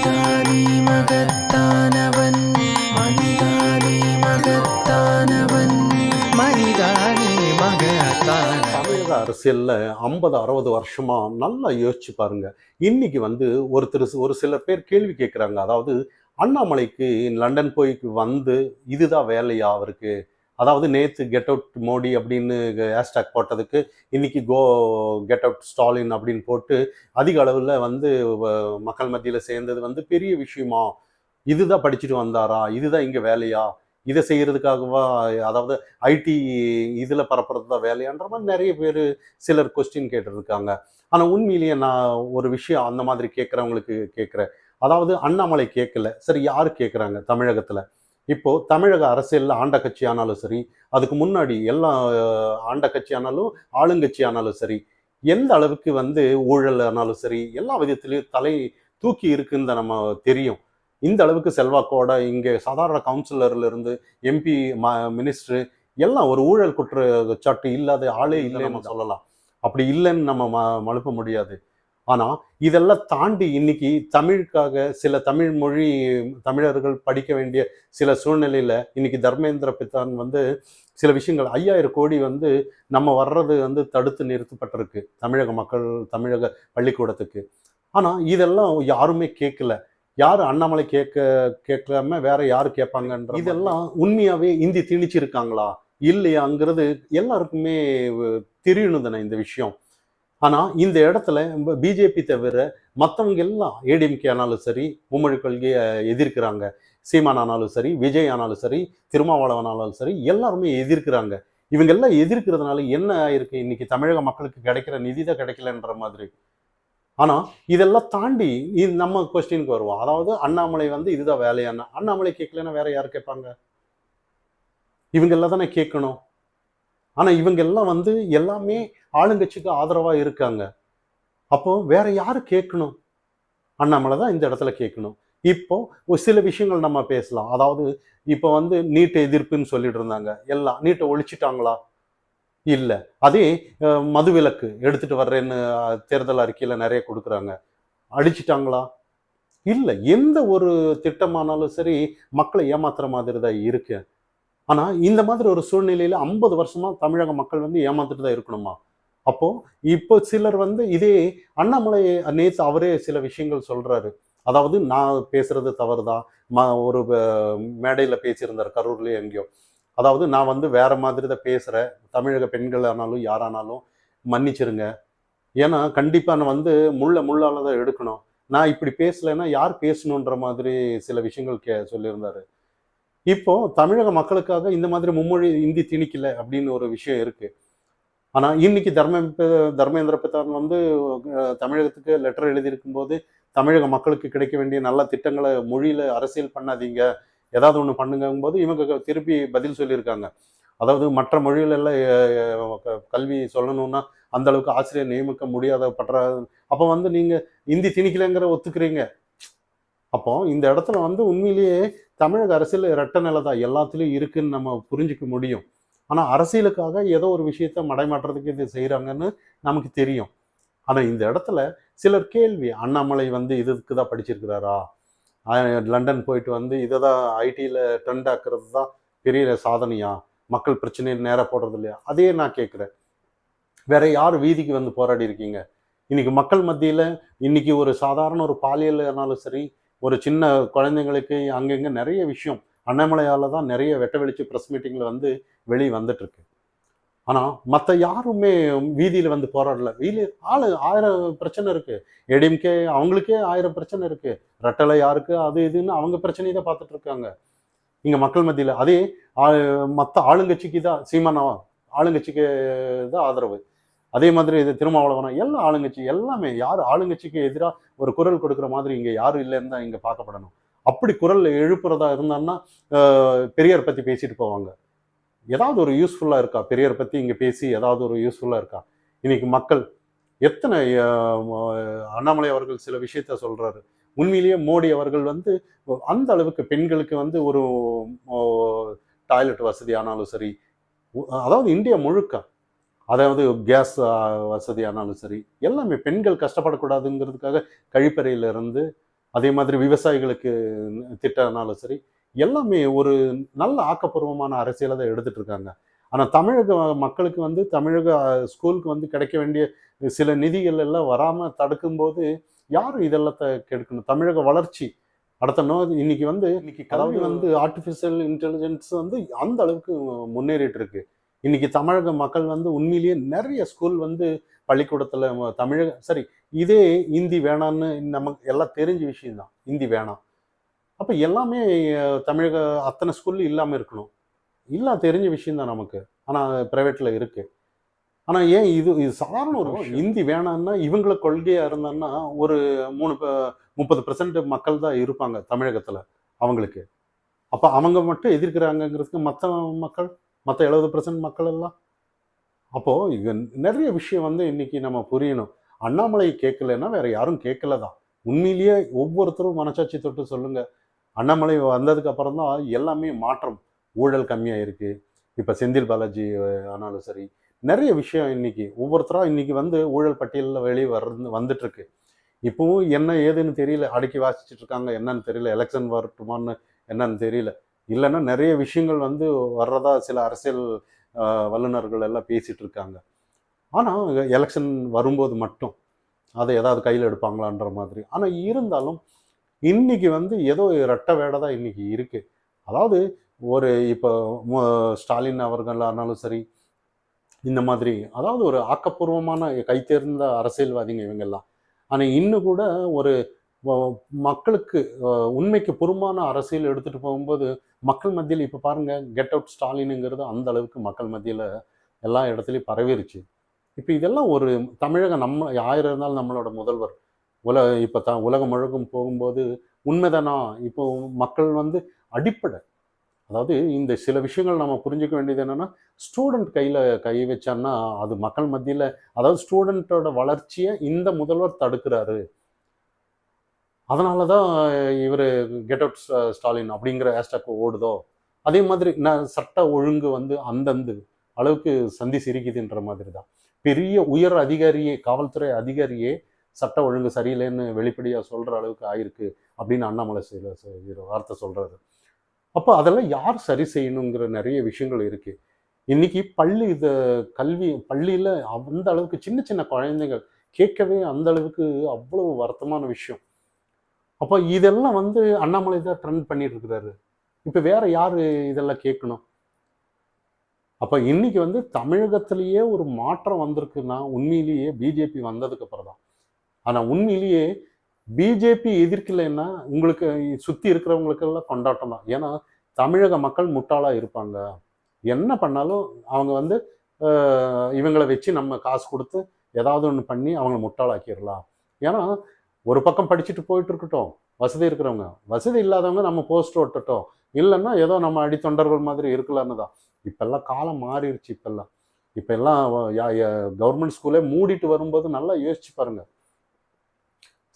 மனிதானே மகத்தானவன், மனிதானே மகத்தானவன், மனிதானே மகத்தானவன். தமிழக அரசியல்ல 50-60 வருஷமா நல்லா யோசிச்சு பாருங்க. இன்னைக்கு ஒரு சில பேர் கேள்வி கேட்குறாங்க. அதாவது அண்ணாமலைக்கு லண்டன் போய் வந்து இதுதான் வேலையா அவருக்கு? அதாவது நேத்து கெட் அவுட் மோடி அப்படின்னு ஹேஷ்டாக் போட்டதுக்கு இன்னைக்கு கெட் அவுட் ஸ்டாலின் அப்படின்னு போட்டு அதிக அளவில் மக்கள் மத்தியில் சேர்ந்தது பெரிய விஷயமா? இதுதான் படிச்சுட்டு வந்தாரா? இதுதான் இங்கே வேலையா? இதை செய்யறதுக்காகவா? அதாவது ஐடி இதில் பரப்புறது தான் வேலையான்ற மாதிரி நிறைய பேர் சிலர் கொஸ்டின் கேட்டுருக்காங்க. ஆனால் உண்மையிலேயே நான் ஒரு விஷயம் அந்த மாதிரி கேட்குறவங்களுக்கு கேட்குறேன். அதாவது அண்ணாமலை கேட்கல, சரி யார் கேட்குறாங்க தமிழகத்தில்? இப்போ தமிழக அரசியல்ல ஆண்ட கட்சி ஆனாலும் சரி, அதுக்கு முன்னாடி எல்லா ஆண்ட கட்சி ஆனாலும் ஆளுங்கட்சி ஆனாலும் சரி, எந்த அளவுக்கு ஊழல் ஆனாலும் சரி, எல்லா விதத்திலையும் தலை தூக்கி இருக்குன்னு நம்ம தெரியும். இந்த அளவுக்கு செல்வாக்கோட இங்கே சாதாரண கவுன்சிலர்ல இருந்து எம்பி, மினிஸ்டர் எல்லாம் ஒரு ஊழல் குற்றச்சாட்டு இல்லாத ஆளே இல்லைன்னு நம்ம சொல்லலாம். அப்படி இல்லைன்னு நம்ம மழுப்ப முடியாது. ஆனா இதெல்லாம் தாண்டி இன்னைக்கு தமிழுக்காக சில தமிழர்கள் படிக்க வேண்டிய சில சூழ்நிலையில இன்னைக்கு தர்மேந்திர பித்தான் சில விஷயங்கள் 5000 கோடி நம்ம வர்றது தடுத்து நிறுத்தப்பட்டிருக்கு தமிழக பள்ளிக்கூடத்துக்கு. ஆனா இதெல்லாம் யாருமே கேட்கல. யாரு அண்ணாமலை கேட்காம வேற யாரு கேட்பாங்கன்ற இதெல்லாம் உண்மையாவே இந்தி திணிச்சிருக்காங்களா இல்லையாங்கிறது எல்லாருக்குமே தெரியணும் தானே இந்த விஷயம். ஆனா இந்த இடத்துல பிஜேபி தவிர மற்றவங்க எல்லாம் ஏடிஎம்கே ஆனாலும் சரி, மும்மொழி கொள்கையை எதிர்க்கிறாங்க. சீமான் ஆனாலும் சரி, விஜய் ஆனாலும் சரி, திருமாவளவன் ஆனாலும் சரி, எல்லாருமே எதிர்க்கிறாங்க. இவங்க எல்லாம் எதிர்க்கிறதுனால என்ன ஆயிருக்கு? இன்னைக்கு தமிழக மக்களுக்கு கிடைக்கிற நிதி தான் கிடைக்கலன்ற மாதிரி. ஆனா இதெல்லாம் தாண்டி நம்ம கொஸ்டினுக்கு வருவோம். அதாவது அண்ணாமலை இதுதான் வேலையானா? அண்ணாமலை கேட்கலன்னா வேற யார் கேட்பாங்க? இவங்க எல்லாம் தானே கேட்கணும். ஆனா இவங்க எல்லாம் எல்லாமே ஆளுங்கட்சிக்கு ஆதரவா இருக்காங்க. அப்போ வேற யாரு கேட்கணும்? அண்ணாமலை தான் இந்த இடத்துல கேட்கணும். இப்போ ஒரு சில விஷயங்கள் நம்ம பேசலாம். அதாவது இப்போ நீட் எதிர்ப்புன்னு சொல்லிட்டு இருந்தாங்க. எல்லாம் நீட்டை ஒழிச்சிட்டாங்களா? இல்ல. அதே மதுவிலக்கு எடுத்துட்டு வர்றேன்னு தேர்தல் அறிக்கையில நிறைய கொடுக்குறாங்க. அழிச்சிட்டாங்களா? இல்ல. எந்த ஒரு திட்டமானாலும் சரி மக்களை ஏமாத்துற மாதிரி தான் இருக்கு. ஆனா இந்த மாதிரி ஒரு சூழ்நிலையில 50 வருஷமா தமிழக மக்கள் ஏமாந்துட்டு தான் இருக்கணுமா? அப்போ இப்போ சிலர் இதே அண்ணாமலை நேத்து அவரே சில விஷயங்கள் சொல்றாரு. அதாவது நான் பேசுறது தவறுதான். ஒரு மேடையில பேசியிருந்தார் கரூர்லயோ எங்கேயோ. அதாவது நான் வேற மாதிரி தான் பேசுறேன். தமிழக பெண்கள் ஆனாலும் யாரானாலும் மன்னிச்சிருங்க. ஏன்னா கண்டிப்பா நான் முள்ள முள்ளால தான் எடுக்கணும். நான் இப்படி பேசலைன்னா யார் பேசணுன்ற மாதிரி சில விஷயங்கள் சொல்லியிருந்தாரு. இப்போ தமிழக மக்களுக்காக இந்த மாதிரி மும்மொழி இந்தி திணிக்கல அப்படின்னு ஒரு விஷயம் இருக்கு. ஆனா இன்னைக்கு தர்மேந்திர பிரதான் தமிழகத்துக்கு லெட்டர் எழுதியிருக்கும் போது தமிழக மக்களுக்கு கிடைக்க வேண்டிய நல்ல திட்டங்களை மொழியில அரசியல் பண்ணாதீங்க, ஏதாவது ஒண்ணு பண்ணுங்கும் போது இவங்க திருப்பி பதில் சொல்லியிருக்காங்க. அதாவது மற்ற மொழிகள் எல்லாம் கல்வி சொல்லணும்னா அந்த அளவுக்கு ஆசிரியர் நியமிக்க முடியாத அப்ப நீங்க இந்தி திணிக்கலைங்கிற ஒத்துக்கிறீங்க. அப்போ இந்த இடத்துல உண்மையிலேயே தமிழக அரசியல் ரெட்ட நிலை தான் எல்லாத்துலயும் இருக்குன்னு நம்ம புரிஞ்சுக்க முடியும். ஆனா அரசியலுக்காக ஏதோ ஒரு விஷயத்த மடைமாற்றத்துக்கு இது செய்யறாங்கன்னு நமக்கு தெரியும். ஆனா இந்த இடத்துல சிலர் கேள்வி, அண்ணாமலை இதுக்கு தான் படிச்சிருக்கிறாரா? லண்டன் போயிட்டு இதை தான் ஐடியில ட்ரெண்ட் ஆக்குறது தான் பெரிய சாதனையா? மக்கள் பிரச்சனையை நேரா போடுறது இல்லையா? அதையே நான் கேட்கிறேன். வேற யார் வீதிக்கு போராடி இருக்கீங்க? இன்னைக்கு மக்கள் மத்தியில இன்னைக்கு ஒரு சாதாரண ஒரு பாலியல் ஆனாலும் சரி, ஒரு சின்ன குழந்தைங்களுக்கு அங்கங்க நிறைய விஷயம் அண்ணாமலையால தான் நிறைய வெட்ட வெளிச்சு ப்ரெஸ் மீட்டிங்ல வெளியே வந்துட்டு இருக்கு. ஆனா மற்ற யாருமே வீதியில போராடல. ஆளு 1000 பிரச்சனை இருக்கு. ஏடிஎம்கே அவங்களுக்கே 1000 பிரச்சனை இருக்கு. ரெட்டலை யாருக்கு அது இதுன்னு அவங்க பிரச்சனையை தான் பார்த்துட்டு இருக்காங்க இங்க மக்கள் மத்தியில. அதே மற்ற ஆளுங்கட்சிக்கு தான் சீமானவா ஆளுங்கட்சிக்கு தான் ஆதரவு. அதே மாதிரி இது திருமாவளவனா எல்லா ஆளுங்கட்சி எல்லாமே யார் ஆளுங்கட்சிக்கு எதிராக ஒரு குரல் கொடுக்குற மாதிரி இங்க யாரும் இல்லைன்னு தான் இங்க பார்க்கப்படணும். அப்படி குரல் எழுப்புறதா இருந்தான்னா பெரியார் பத்தி பேசிட்டு போவாங்க. ஏதாவது ஒரு யூஸ்ஃபுல்லா இருக்கா? பெரியார் பத்தி இங்க பேசி ஏதாவது ஒரு யூஸ்ஃபுல்லா இருக்கா? இன்னைக்கு மக்கள் எத்தனை அண்ணாமலை அவர்கள் சில விஷயத்த சொல்றாரு. உண்மையிலேயே மோடி அவர்கள் அந்த அளவுக்கு பெண்களுக்கு ஒரு டாய்லெட் வசதி ஆனாலும் சரி, அதாவது இந்தியா முழுக்க, அதாவது கேஸ் வசதி ஆனாலும் சரி, எல்லாமே பெண்கள் கஷ்டப்படக்கூடாதுங்கிறதுக்காக கழிப்பறையில இருந்து அதே மாதிரி விவசாயிகளுக்கு திட்டம்னாலும் சரி, எல்லாமே ஒரு நல்ல ஆக்கப்பூர்வமான அரசியலை தான் எடுத்துட்டு இருக்காங்க. ஆனா தமிழக மக்களுக்கு வந்து தமிழக ஸ்கூலுக்கு வந்து கிடைக்க வேண்டிய சில நிதிகள் எல்லாம் வராம தடுக்கும்போது, யாரு இதெல்லாத்த கெடுக்கணும்? தமிழக வளர்ச்சி அடுத்த இன்னைக்கு வந்து கல்வி வந்து ஆர்டிஃபிஷியல் இன்டெலிஜென்ஸ் வந்து அந்த அளவுக்கு முன்னேறிட்டு இருக்கு. இன்னைக்கு தமிழக மக்கள் வந்து உண்மையிலேயே நிறைய ஸ்கூல் வந்து பள்ளிக்கூடத்துல தமிழக சரி, இதே இந்தி வேணான்னு நமக்கு எல்லாம் தெரிஞ்ச விஷயம் தான். இந்தி வேணாம். அப்ப எல்லாமே தமிழக அத்தனை ஸ்கூல்ல இல்லாம இருக்கணும். தெரிஞ்ச விஷயம் தான் நமக்கு. ஆனா பிரைவேட்ல இருக்கு. ஆனா ஏன் இது சாதாரண ஒரு விஷயம். இந்தி வேணான்னா இவங்கள கொள்கையா இருந்தான்னா ஒரு 30% மக்கள் தான் இருப்பாங்க தமிழகத்துல அவங்களுக்கு. அப்ப அவங்க மட்டும் எதிர்க்கிறாங்கங்கிறதுக்கு மக்கள் மத்த 70% மக்கள் எல்லாம் அப்போ இங்க நிறைய விஷயம் வந்து இன்னைக்கு நம்ம புரியணும். அண்ணாமலை கேட்கலன்னா வேற யாரும் கேட்கல தான். உண்மையிலேயே ஒவ்வொருத்தரும் மனசாட்சி தொட்டு சொல்லுங்க. அண்ணாமலை வந்ததுக்கு அப்புறம் தான் எல்லாமே மாற்றம். ஊழல் கம்மியா இருக்கு. இப்ப செந்தில் பாலாஜி ஆனாலும் சரி, நிறைய விஷயம் இன்னைக்கு ஒவ்வொருத்தரா இன்னைக்கு வந்து ஊழல் பட்டியலில் வெளியே வந்துட்டு இருக்கு. இப்பவும் என்ன ஏதுன்னு தெரியல. அடக்கி வாசிச்சுட்டு இருக்காங்க. என்னன்னு தெரியல. எலெக்ஷன் வரட்டுமான்னு என்னன்னு தெரியல. இல்லைன்னா நிறைய விஷயங்கள் வந்து வர்றதா சில அரசியல் வல்லுநர்கள் எல்லாம் பேசிட்டு இருக்காங்க. ஆனா எலெக்ஷன் வரும்போது மட்டும் அதை ஏதாவது கையில் எடுப்பாங்களான்ற மாதிரி. ஆனா இருந்தாலும் இன்னைக்கு வந்து ஏதோ ரெட்ட வேடை தான் இன்னைக்கு இருக்கு. அதாவது ஒரு இப்போ ஸ்டாலின் அவர்கள் ஆனாலும் சரி, இந்த மாதிரி அதாவது ஒரு ஆக்கப்பூர்வமான கைத்தேர்ந்த அரசியல்வாதிங்க இவங்கெல்லாம். ஆனா இன்னும் கூட ஒரு மக்களுக்கு உண்மைக்கு புறம்பான அரசியல் எடுத்துட்டு போகும்போது மக்கள் மத்தியில் இப்ப பாருங்க கெட் அவுட் ஸ்டாலினுங்கிறது அந்த அளவுக்கு மக்கள் மத்தியில எல்லா இடத்துலையும் பரவிருச்சு. இப்ப இதெல்லாம் ஒரு தமிழகம் நம்ம 1000 இருந்தாலும் நம்மளோட முதல்வர் இப்ப உலகம் முழுக்கும் போகும்போது உண்மைதானா இப்போ மக்கள் வந்து அடிப்படை அதாவது இந்த சில விஷயங்கள் நம்ம புரிஞ்சுக்க வேண்டியது என்னன்னா ஸ்டூடெண்ட் கையில கை வச்சான்னா அது மக்கள் மத்தியில அதாவது ஸ்டூடெண்டோட வளர்ச்சியை இந்த முதல்வர் தடுக்கிறாரு. அதனாலதான் இவர் கெட் அவுட் ஸ்டாலின் அப்படிங்கிற ஹேஷ்டாக் ஓடுதோ. அதே மாதிரி நான் சட்ட ஒழுங்கு வந்து அந்தந்த அளவுக்கு சந்தி சிரிக்குதுன்ற மாதிரி தான். பெரிய உயர் அதிகாரியே காவல்துறை அதிகாரியே சட்ட ஒழுங்கு சரியில்லைன்னு வெளிப்படையா சொல்ற அளவுக்கு ஆயிருக்கு அப்படின்னு அண்ணாமலை வார்த்தை சொல்றாரு. அப்போ அதெல்லாம் யார் சரி செய்யணுங்கிற நிறைய விஷயங்கள் இருக்கு. இன்னைக்கு கல்வி பள்ளியில அந்த அளவுக்கு சின்ன சின்ன குழந்தைகள் கேட்கவே அந்த அளவுக்கு அவ்வளவு வருத்தமான விஷயம். அப்போ இதெல்லாம் வந்து அண்ணாமலை தான் ட்ரெண்ட் பண்ணிட்டு இருக்கிறாரு. இப்ப வேற யாரு இதெல்லாம் கேட்கணும்? அப்ப இன்னைக்கு வந்து தமிழகத்திலேயே ஒரு மாற்றம் வந்திருக்குன்னா உண்மையிலேயே பிஜேபி வந்ததுக்கு அப்புறம் தான். ஆனா உண்மையிலேயே பிஜேபி எதிர்க்கலைன்னா உங்களுக்கு சுத்தி இருக்கிறவங்களுக்கு எல்லாம் கொண்டாட்டம் தான். ஏன்னா தமிழக மக்கள் முட்டாளா இருப்பாங்க. என்ன பண்ணாலும் அவங்க வந்து இவங்களை வச்சு நம்ம காசு கொடுத்து ஏதாவது ஒன்று பண்ணி அவங்களை முட்டாளாக்கிடலாம். ஏன்னா ஒரு பக்கம் படிச்சுட்டு போயிட்டு இருக்கட்டும் வசதி இருக்கிறவங்க, வசதி இல்லாதவங்க நம்ம போஸ்ட் ஓட்டட்டும், இல்லைன்னா ஏதோ நம்ம அடித்தொண்டர்கள் மாதிரி இருக்கலான்னு தான். இப்பெல்லாம் காலம் மாறிடுச்சு. இப்பெல்லாம் கவர்மெண்ட் ஸ்கூலே மூடிட்டு வரும்போது நல்லா யோசிச்சு பாருங்க.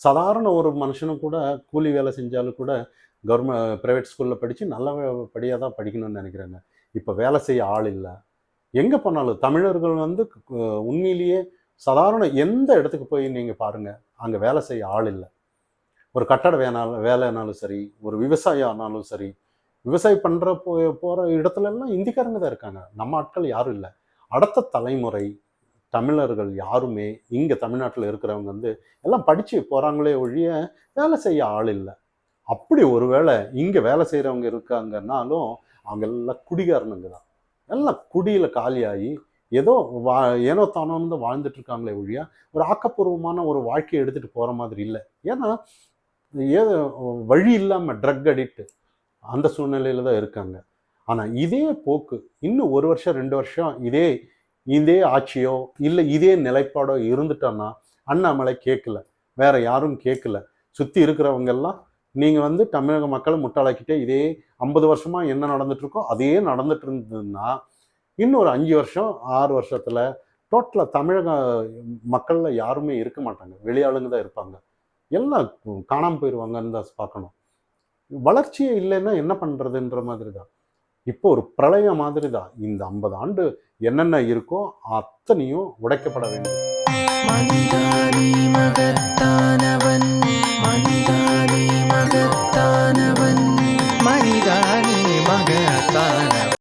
சாதாரண ஒரு மனுஷனும் கூட கூலி வேலை செஞ்சாலும் கூட பிரைவேட் ஸ்கூல்ல படிச்சு நல்லபடியாக தான் படிக்கணும்னு நினைக்கிறாங்க. இப்போ வேலை செய்ய ஆள் இல்லை. எங்க போனாலும் தமிழர்கள் வந்து உண்மையிலேயே சாதாரண எந்த இடத்துக்கு போய் நீங்க பாருங்க, அங்க வேலை செய்ய ஆள் இல்லை. ஒரு கட்டட வேலைனாலும் சரி, ஒரு விவசாயம் ஆனாலும் சரி, விவசாயம் பண்ற போற இடத்துல எல்லாம் இந்திக்காரங்க தான் இருக்காங்க. நம்ம ஆட்கள் யாரும் இல்லை. அடுத்த தலைமுறை தமிழர்கள் யாருமே இங்க தமிழ்நாட்டில் இருக்கிறவங்க வந்து எல்லாம் படிச்சு போறாங்களே ஒழிய வேலை செய்ய ஆள் இல்லை. அப்படி ஒருவேளை இங்க வேலை செய்யறவங்க இருக்காங்கன்னாலும் அவங்க எல்லாம் குடிகாரனுங்க தான். எல்லாம் குடியில காலியாகி ஏதோ ஏனோ தானோன்னு வாழ்ந்துட்டு இருக்காங்களே ஒழிய ஒரு ஆக்கப்பூர்வமான ஒரு வாழ்க்கையை எடுத்துட்டு போற மாதிரி இல்லை. ஏன்னா ஏதோ வழி இல்லாம ட்ரக் அடிக்ட் அந்த சூழ்நிலையில தான் இருக்காங்க. ஆனா இதே போக்கு இன்னும் 1 வருஷம் 2 வருஷம் இதே ஆட்சியோ இல்லை இதே நிலைப்பாடோ இருந்துட்டோன்னா அண்ணாமலை கேட்கல, வேற யாரும் கேட்கல. சுத்தி இருக்கிறவங்க எல்லாம் நீங்க வந்து தமிழக மக்களை முட்டாளாக்கிட்டே இதே 50 வருஷமா என்ன நடந்துட்டு இருக்கோ அதே நடந்துட்டு இருந்ததுன்னா இன்னும் ஒரு 5 வருஷம் 6 வருஷத்துல டோட்டலா தமிழக மக்கள்ல யாருமே இருக்க மாட்டாங்க. வெளியாளுங்க தான் இருப்பாங்க. எல்லாம் காணாம போயிடுவாங்கன்னு தான் பார்க்கணும். வளர்ச்சியே இல்லைன்னா என்ன பண்றதுன்ற மாதிரி தான். இப்போ ஒரு பிரளயம் மாதிரி தான். இந்த 50 ஆண்டு என்னென்ன இருக்கோ அத்தனையும் உடைக்கப்பட வேண்டும். மனிதானி மகத்தானவன் மனிதானி மகத்தானவன் மனிதானே மகத்தானவன்